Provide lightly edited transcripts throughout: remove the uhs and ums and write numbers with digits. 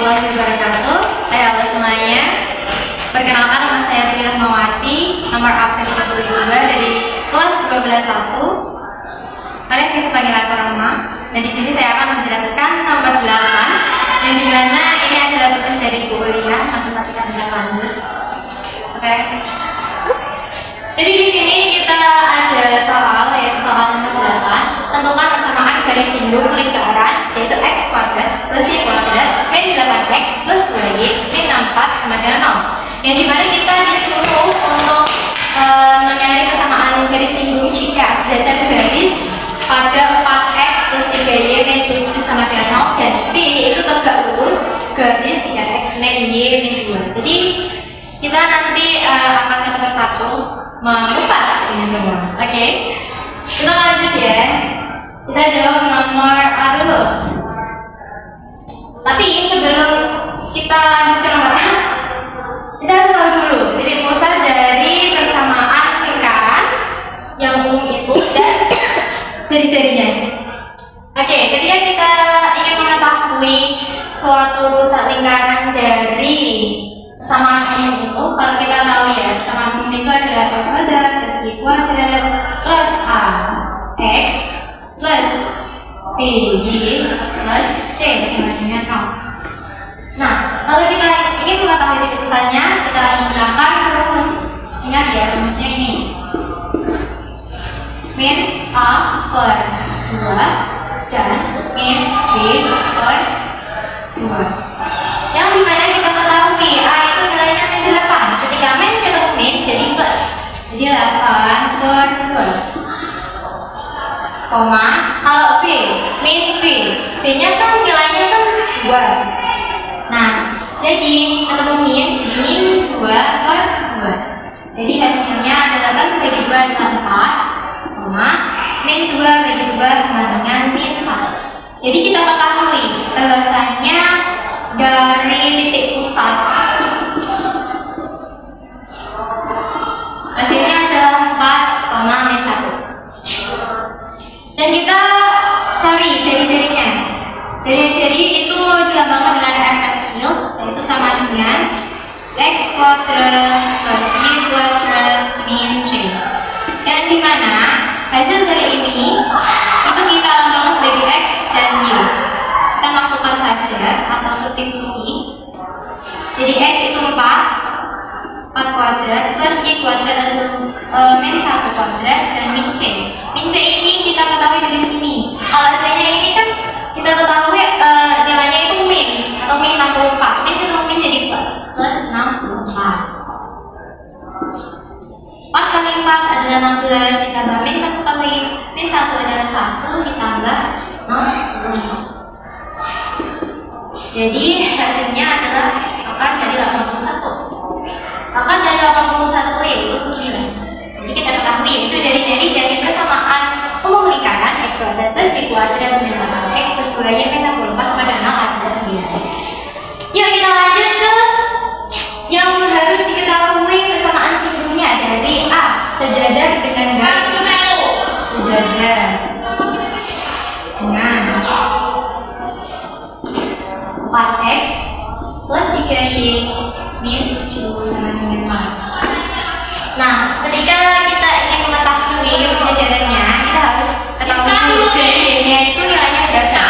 warahmatullahi wabarakatuh. Halo semuanya. Perkenalkan, nama saya Tri Rahmawati, nomor absen 32 dari kelas 12.1. Kalian bisa panggil aku Rahma. Dan di sini saya akan menjelaskan nomor 8, yang dimana ini adalah tugas dari kuliah matematika tingkat lanjut. Oke. Jadi di sini kita ada soal, yaitu soal nomor 8. Tentukan persamaan garis singgung lingkaran, yaitu x kuadrat plus y kuadrat min 8x plus 2y min 64 sama dengan 0. Yang dimana kita disuruh untuk mencari persamaan garis singgung jika sejajar garis pada 4x plus 3y min 7 sama dengan 0 dan b itu tegak lurus garis 3x min y min 2. Jadi kita nanti akan satu persatu mengupas ini semua. Oke. Kita lanjut ya. Kita jawab nomor A dulu. Tapi sebelum kita lanjut ke nomor A, kita harus tahu dulu titik pusat dari persamaan lingkaran yang umum itu dan jari-jarinya. Oke, ketika kita ingin mengetahui suatu pusat lingkaran dari persamaan umum itu, kalau kita tahu ya, persamaan umum itu adalah x kuadrat plus y kuadrat plus a x plus b y plus c sama dengan 0. Nah, kalau kita ingin mengetahui titik pusatnya, kita akan menggunakan rumus. Ingat ya, rumusnya ini. Min a per 2 dan min b per 2. Yang dimana kita ketahui a itu nilainya 8. Ketika min ketemu min jadi plus. Jadi 8 per 2. Koma, kalau b, min b, b-nya kan nilainya kan 2. Nah, jadi ketemu min, jadi min 2 per 2. Jadi hasilnya adalah 8 bagi 2 adalah 4, koma, min 2 bagi 2 sama dengan min 1. Jadi kita ketahui bahwasanya dari titik pusat hasilnya adalah 4, min 1. Dan kita cari jari-jarinya. Jari-jari itu dilambangkan dengan r kecil, yaitu sama dengan x kuadrat plus y kuadrat min c. Yang dimana hasil dari ini itu kita lambangkan sebagai x dan y. Kita masukkan saja atau substitusi. Jadi x itu 4 kuadrat plus y kuadrat atau min 1 kuadrat dan min c. Min c ini kita ketahui dari sini. Kalau c nya ini kan kita ketahui nilainya itu min atau min 64. Min ketemu min jadi plus 64. 4 kali 4 adalah 16 ditambah min 1 kali min 1 adalah 1 ditambah 64. Jadi hasilnya adalah akar dari 81. Akar dari 81 yaitu 9. Jadi kita ketahui yaitu jari-jari dari persamaan umum lingkaran x kuadrat plus y kuadrat min 8x plus 2y min 64 sama dengan 0 adalah 9. Yuk kita lanjut ke yang harus diketahui persamaan singgungnya dari A, sejajar dengan garis. Sejajar dengan 4x plus 3y min 7 sama dengan 0. Nah, ketika kita ingin mengetahui sejajarannya, kita harus ketahui dulu gradiennya itu nilainya berapa.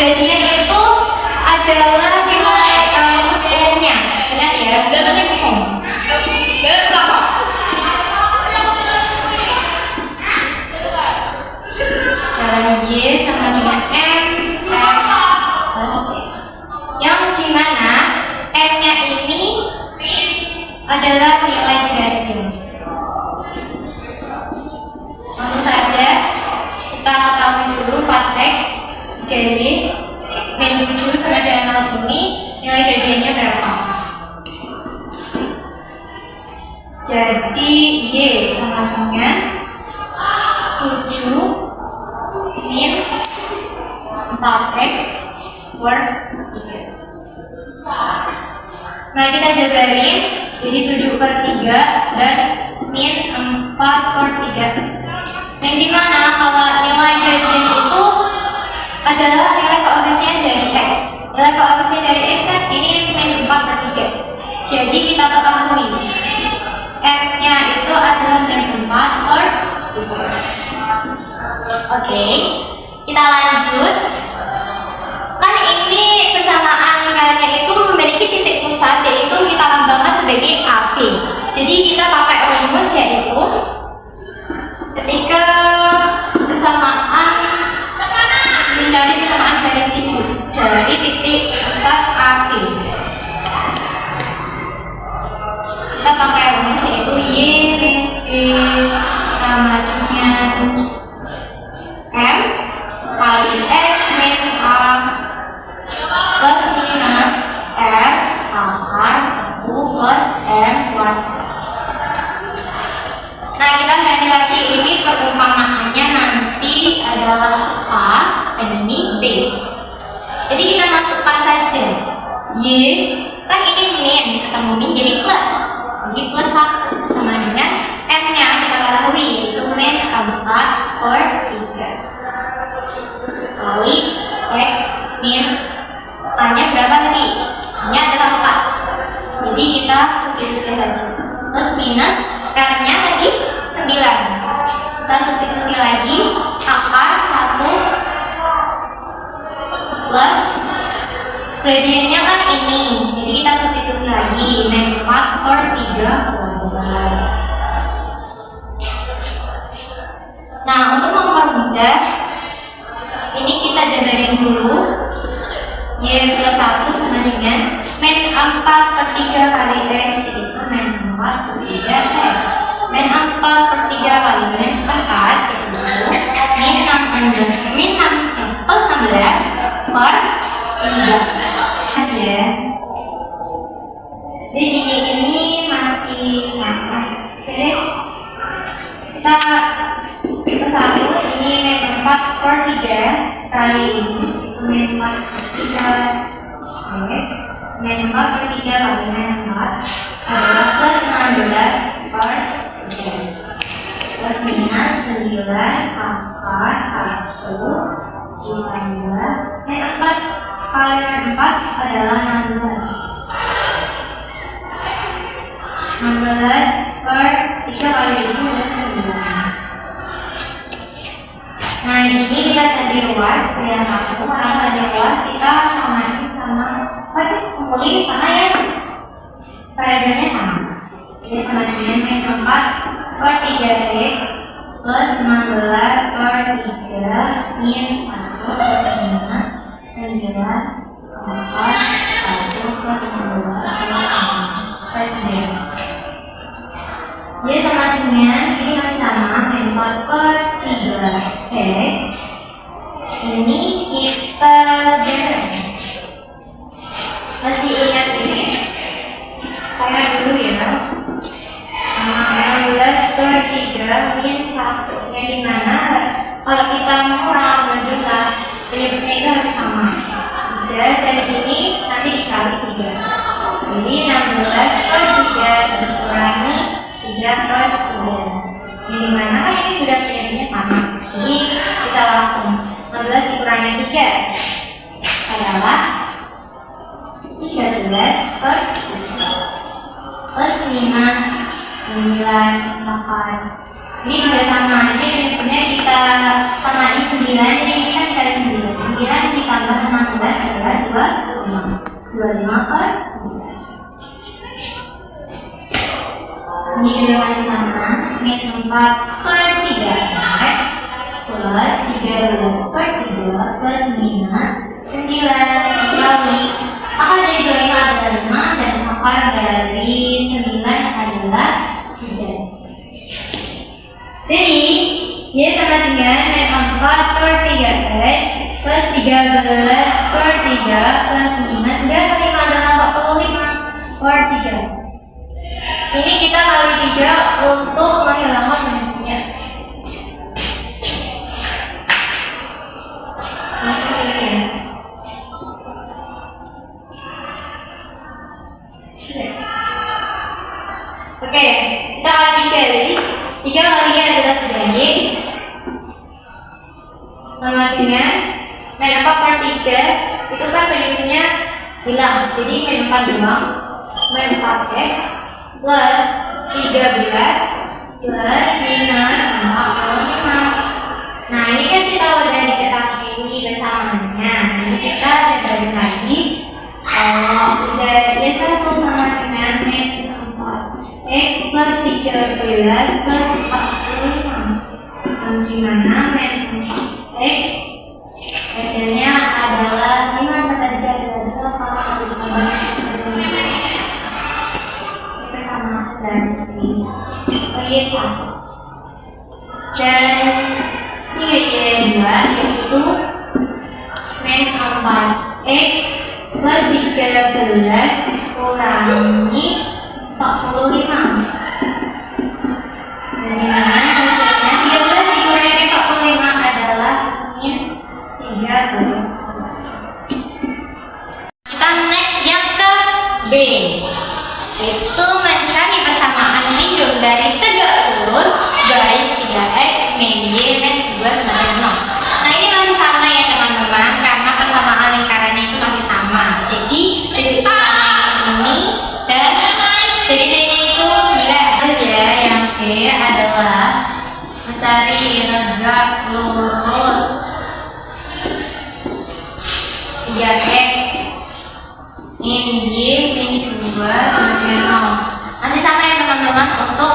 Gradien itu adalah nilai rumus umumnya. Ingat ya, rumus umum. Jalan Y sama dengan M F plus C. Yang dimana M-nya ini adalah nilai gradien. Langsung saja kita ketahui dulu 4x 3y min 7 sama dengan 0 ini nilai gradiennya berapa. Jadi y sama dengan 7 min 4x per 3. Nah, kita jabarin jadi 7 per 3 dan min 4 per 3x. Yang dimana kalau nilai gradien itu adalah nilai koefisien dari x. Nilai koefisien dari x kan y 4/3. Jadi kita ketahui M-nya itu adalah min 4/3. Oke, kita lanjut. Kan ini persamaan lingkarannya itu memiliki titik pusat, yaitu kita lambangkan sebagai AB. Jadi kita pakai rumus yaitu ketika persamaan mencari persamaan garis ibu dari titik pusat AB, kita pakai rumus yaitu Y min D sama dengan M kali X min A plus minus R akar 1 plus M kuadrat. Nah, kita cari lagi, ini perumpamaannya nanti adalah A dan ini B. Jadi kita masukkan saja Y, kan ini min, ketemu min jadi plus. Jadi plus 1 sama dengan M-nya kita ketahui yaitu min 4/3 kali X min A-nya berapa tadi? A-nya adalah 4. Jadi kita substitusi saja. Plus minus R-nya tadi 9. Kita substitusi lagi akar 1 plus gradiennya kan ini. Jadi kita substitusi lagi min 4/3 kuadrat. Nah, untuk mempermudah ini kita jabarin dulu. Y plus 1 sama dengan min 4/3 kali X yaitu min 4/3 X. Min 4/3 kali min 4 yaitu min 6 plus 16/3 aja. Jadi ini masih sama. Oke, kita satu ini min 4/3 kali ini min 4/3 X min 4/3 kali min 4 adalah plus 16/3 plus minus 9 akar 1 ditambah min 4 kali min 4 adalah 16/3 kali itu adalah 9. Nah, ini kita ganti ruas ke yang satu. Karena ganti ruas kita samain sama kumpulin sama yang variabelnya sama. Jadi sama dengan min 4/3 X plus 16/3 min 1 plus minus 9 akar 1 plus 16 plus 9. Jadi sama dengan ini masih sama min 4/3 X. Ini kita masih ingat ini kayak dulu ya, sama 16/3 min 1 yang dimana kalau kita mau orang berjumlah penyebutnya itu harus sama 3 dan ini nanti dikali 3. Jadi 16/3 dikurangi 3/3 yang dimana kan ini sudah penyebutnya sama, jadi bisa langsung 16 dikurangi 3 adalah 13/3 plus minus 9 akar. Ini juga sama aja, penyebutnya kita samain 9, jadi ini kan kali 9 ditambah 16 adalah 25/9. Ini juga masih sama min 4/3 X plus 13/3 plus minus 9 kali akar dari 25 adalah 5 dan akar dari 9 adalah 3. Jadi Y sama dengan min 4/3 X plus 13/3 plus minus 9 kali 5 adalah 45/3. Ini kita kali 3 untuk menghilangkan bentuknya. Oke, kita kali 3. Jadi 3 kali adalah 3Y sama dengan min 4/3 itu kan bentuknya Y bilang. Jadi min 4 doang, min 4x plus 13 plus minus 45. Nah ini kan kita udah diketahui bersamanya. Jadi kita bagi lagi kalau 3 sama dengan min 4x plus 13 plus 45. Dimana min 4x hasilnya adalah 5 kata 3 adalah 8, persamaan dari Y1 dan 3Y2 yaitu min 4x plus 13 kurangi 45. Dan dimana hasilnya 13 dikurangi 45 adalah min 30. Kita next yang ke B, yaitu mencari persamaan lingkung dari tegak lurus garis 3x min y min 2 sama dengan 0. Nah ini masih sama ya teman-teman, karena persamaan lingkarannya itu masih sama. Jadi titik persamaan ini dan ciri-cirinya itu 9 ya. Yang B adalah mencari tegak lurus 3x min y min 2 dengan 0. Masih sama ya teman-teman. Untuk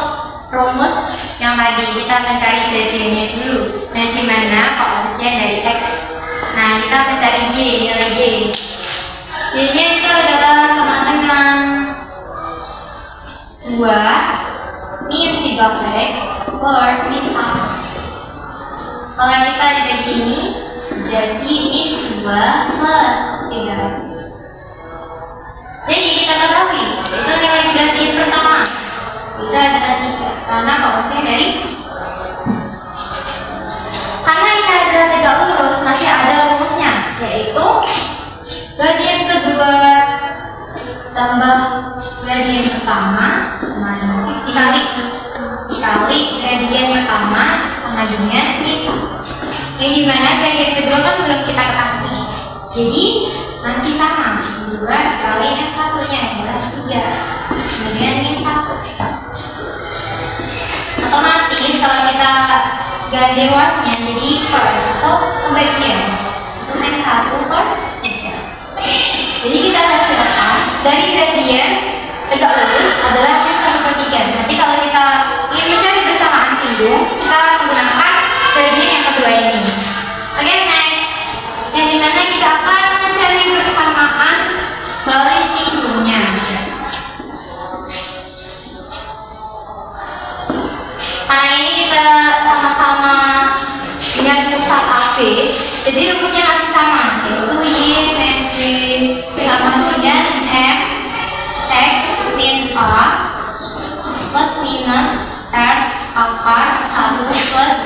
rumus yang tadi kita mencari ciri-cirinya dulu. Nah gimana kalau hasilnya dari x? Nah kita mencari y, nilai y. Y nya itu adalah sama dengan 2 min 3x per min 1. Kalau kita dibagi ini jadi min 2 plus 3x. Jadi kita ketahui itu nilai gradian pertama itu adalah 3 karena fokusnya dari x. Karena ini adalah tegak lurus masih ada rumusnya, yaitu gradian kedua tambah gradian pertama sama dikali gradian pertama sama dengan min 1. Yang dimana gradian kedua kan belum kita ketahui, jadi masih sama 2 kali yang satunya adalah 3 kemudian min 1. Otomatis kalau kita ganti ruangnya jadi per atau pembagian itu min 1 per 3. Jadi kita hasilkan dari gradian tegak lurus adalah min 1 per 3. Nanti kalau kita ingin mencari persamaan singgung, kita menggunakan gradian yang kedua ini. Oke, next. Yang dimana kita akan mencari persamaan baris singgungnya. Karena ini kita sama-sama dengan pusat AB, jadi rumusnya masih sama, yaitu Y min V sama dengan M X min A plus minus R akar 1 plus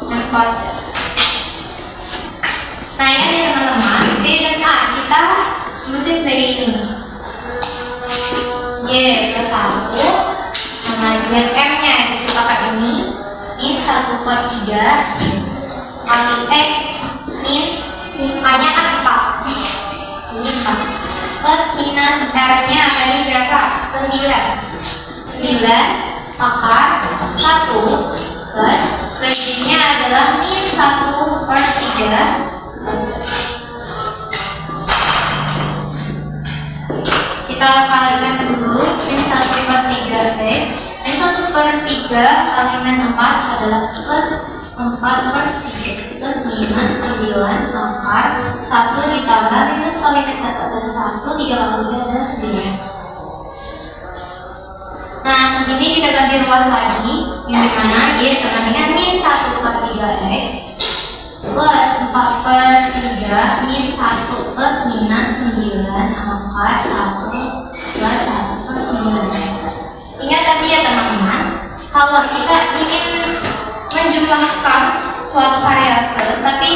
4. Nah ini teman-teman, B dan A kita rumusnya sebagai ini, Y plus 1 sama dengan M nya kita pakai ini min 1 per 3 kali X min A nya kan 4 ini 4 plus minus R nya tadi berapa? 9 akar 1 plus gradiennya adalah min 1 per 3. Kita kalikan dulu min 1 per 3x. Min 1 per 3 kali min 4 adalah plus 4 per 3 plus minus 9 akar 1 ditambah min 1 kali min 1 adalah 1, 3 kali 3 adalah 9. Nah ini kita ganti ruas lagi, yang dimana Y sama dengan min 1 per 3x plus 4 per 3 min 1 plus minus 9 akar 1 plus 1 per 9. Ingat tadi ya teman-teman, kalau kita ingin menjumlahkan suatu variabel tapi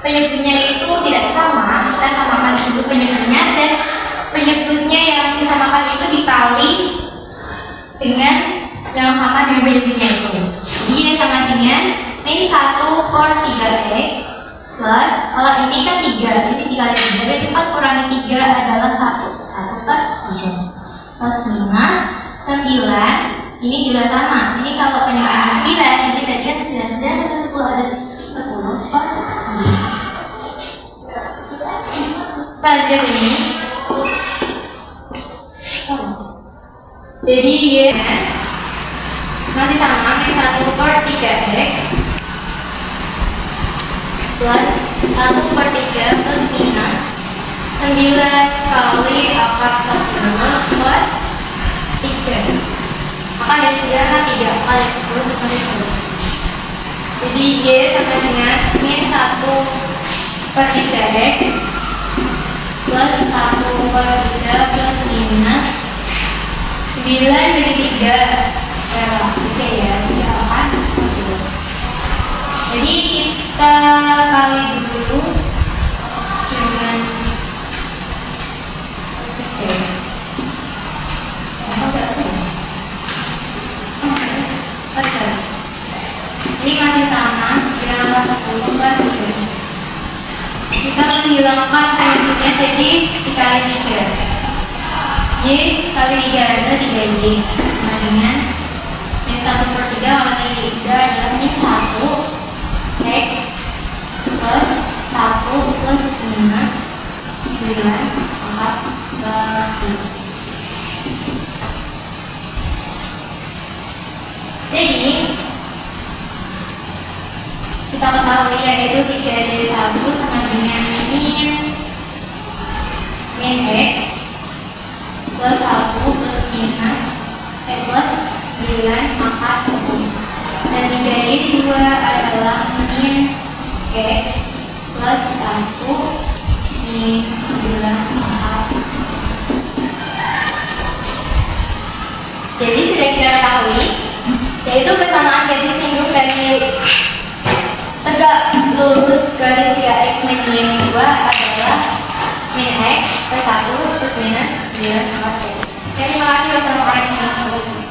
penyebutnya itu tidak sama, kita samakan dulu penyebutnya, dan penyebutnya yang disamakan itu dikali dengan yang sama dengan penyebutnya itu. Jadi sama dengan min 1 per 3x plus, kalau ini kan 3, jadi dikali 3, berarti 4 kurangi 3 adalah 1 plus minus 9. Ini juga sama. Ini kalau pendeknya 9, ini berarti 9 atau 10 ada 10 per 9. Lanjut ini. Jadi Y masih sama, min 1 per 3x plus 1 per 3 plus minus 9 kali akar 10 per 3. Akar dari 9 kan 3 kali 10 per 10. Jadi Y sama dengan min 1 per 3x plus 1 per 3 plus minus 9 dari 3 oke ya, 3 kan 1. Jadi kita kali dulu dengan ini masih sama dengan angka 10 per 3. Kita menghilangkan penyebutnya jadi dikali 3. Y kali 3 ada 3Y sama dengan min 1 per 3 kali 3 adalah min 1 X plus 1 plus minus 9 angkat 1. Jadi kita ketahui yaitu 3 dari 1 sama dengan min X plus 1 plus minus plus 9 angkat 1. Dan 3 ini 2 adalah min X plus 1 min 9 angkat 1. Jadi sudah kita ketahui yaitu persamaan garis singgung dari tegak lurus garis 3x min y min 2 adalah min x plus 1 plus minus 9 angkat 1. Terima kasih. Wassalamualaikum warahmatullahi wabarakatuh.